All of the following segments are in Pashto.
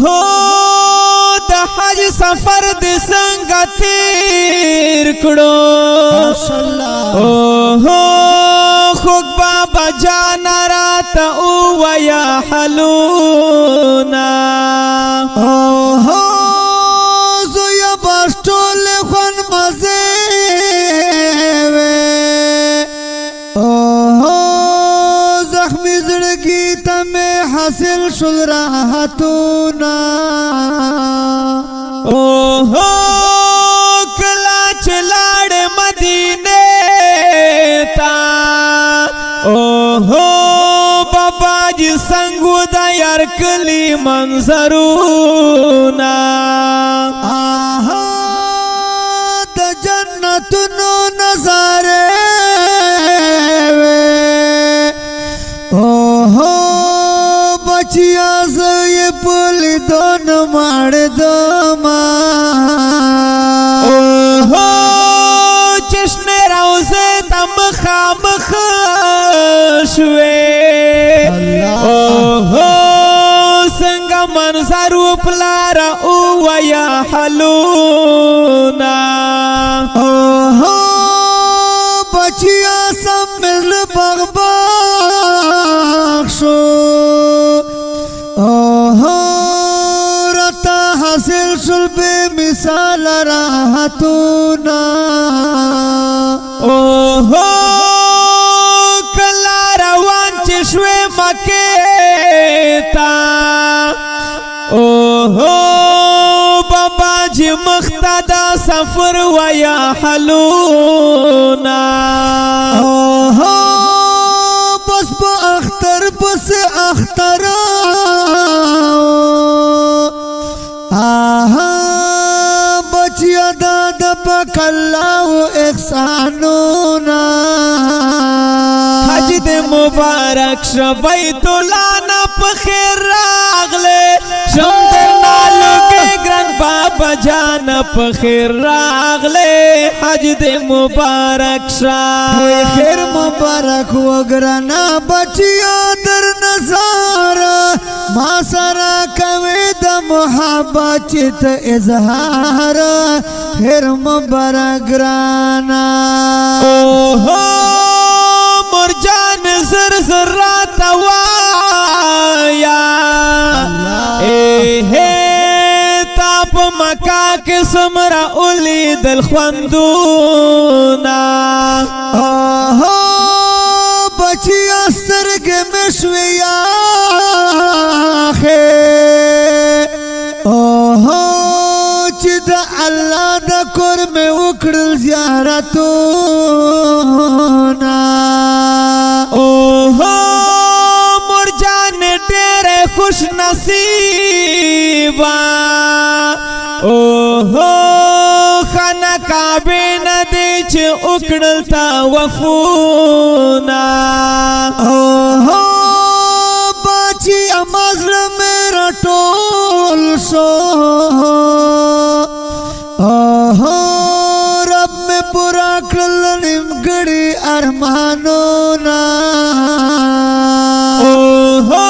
हो د حج سفر د څنګه تیر کړو هو خوږ بابا جان راته ووایه حلونه هو زویه بس ټولې خوند مزې زخمی زړګي ته مې حاصل شول راحتونه اوهو کلا چې لاړې مدینې ته اوهو بابا جي څنګه د یار کلي منظرونه د جنتونو نظارې بچیا زوی پولی دون مردما اوهو چشم روزه تا مخامخ شوی اوهو څنګه منظر و پلاره ووایه حلونه اوهو بچیا سم مل بغباغ شو حاصل شل بے مثال راحتونا اوہو کلا روان چشوے مکے تا اوہو بابا جی مختدا سفر ویا حلونا اوہو بس با اختر بس اخترا بچیا دادا پکلاو احسانونا حج دے مبارک شو بیت اللہ نا پخیر راغلے شمدر نالو کے گرن بابا جان پخیر راغلے حج دے مبارک شو خیر مبارک وگرنا بچیا در نظارا ما سرا کوي د محبت چت اظهار خیر مبارک گرانا اوہو مرجان زر زر رات وایا تاپ مکا کے سمرا اولی دل خوندونا اوہو بچیا سترگ مشویا اوہو چی دا اللہ دا کور میں اکڑل زیارتونا اوہو مرجان تیرے خوش نصیبا اوہو خانہ کعبے ندی چی اکڑل تا وفونا اوہو باچی امازل میرا ٹول شو اوہو رب میں پورا کرل نمگڑی ارمانونا اوہو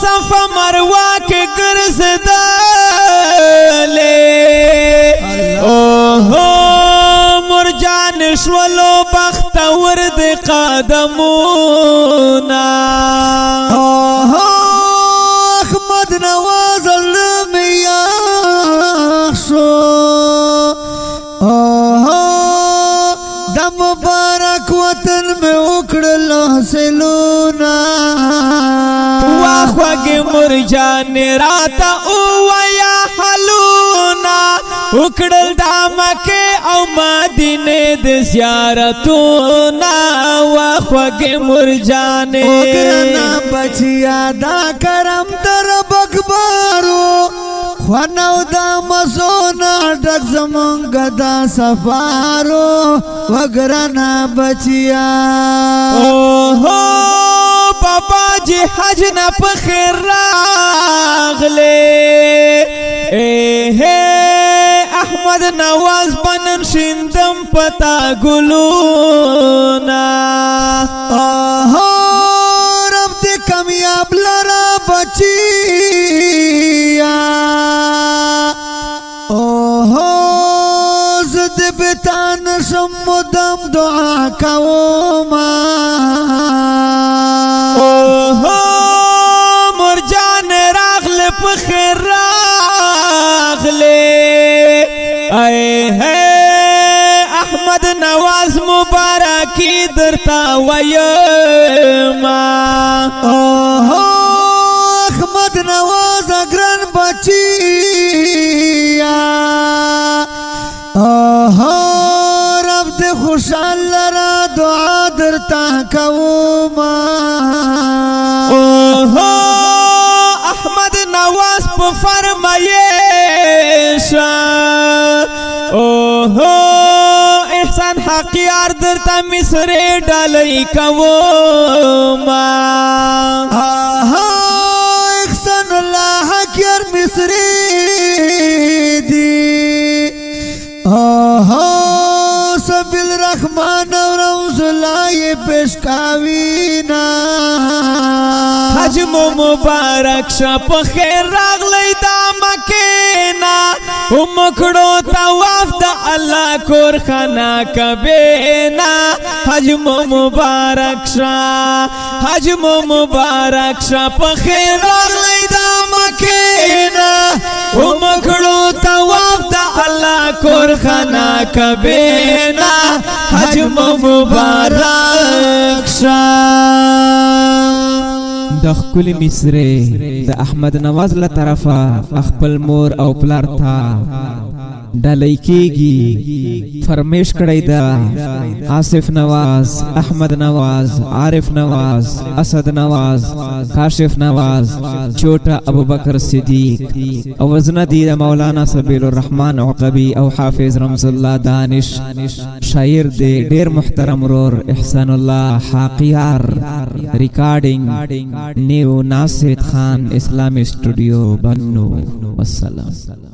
صفا مروہ کے گرز دالے اوہو مرجان شولو بخت ورد قدمونا اوہو احمد نواز المیاں شو اوہو دا مبارک وطن میں اکڑل حاصلونا واخوگ مرجان راتا اویا حلونا اکڑل دا مکے او مدینے د زیارتونا واخوگ مرجان اگرنا بچیا دا کرم در بکبارو خوانو دا مزونا ڈک زمانگ دا سفارو وگرنا بچیا اوہو بابا جی حج نا پخیر راغلے احمد نواز بنن شندم پتا گلونا اوہو رب دے کمیاب لرا بچی مدام دعا کوما اوه مرجان راغل پخیر راغلے اے ہے احمد نواز مبارکی درتا ویما اوه احمد نواز اگران بچیا اوه رب دے خوشحال لرا دعا درتا کوما اوه احمد نواز پا فرمایشا اوه احسان حقیار درتا مصری ڈالی کوما احسان اللہ حقیار مصری دی سبیل رحمان اور رمزلائی پیشکاوینا حجم مبارک شا پخیر راغلی دا مکینا امکڑو تواف دا اللہ کور خانا کبینا حجم مبارک شا پخیر راغلی دا مکینا امکڑو تواف دا اللہ کور خانا کبینا حجم مبارک شا د خپل مصری د احمد نواز له طرفه خپل مور او پلار ته ډالۍ کېږي فرمیش کړی دا آصف نواز احمد نواز عارف نواز اسد نواز کاشف نواز چھوٹا ابوبکر صدیق او وزن دی مولانا سبیل الرحمن عقبی او حافظ رمز الله دانش شاعر دی ډیر محترم رور احسان الله حاقیار ریکارڈنگ نیو ناصر خان اسلامی اسٹوڈیو بنو والسلام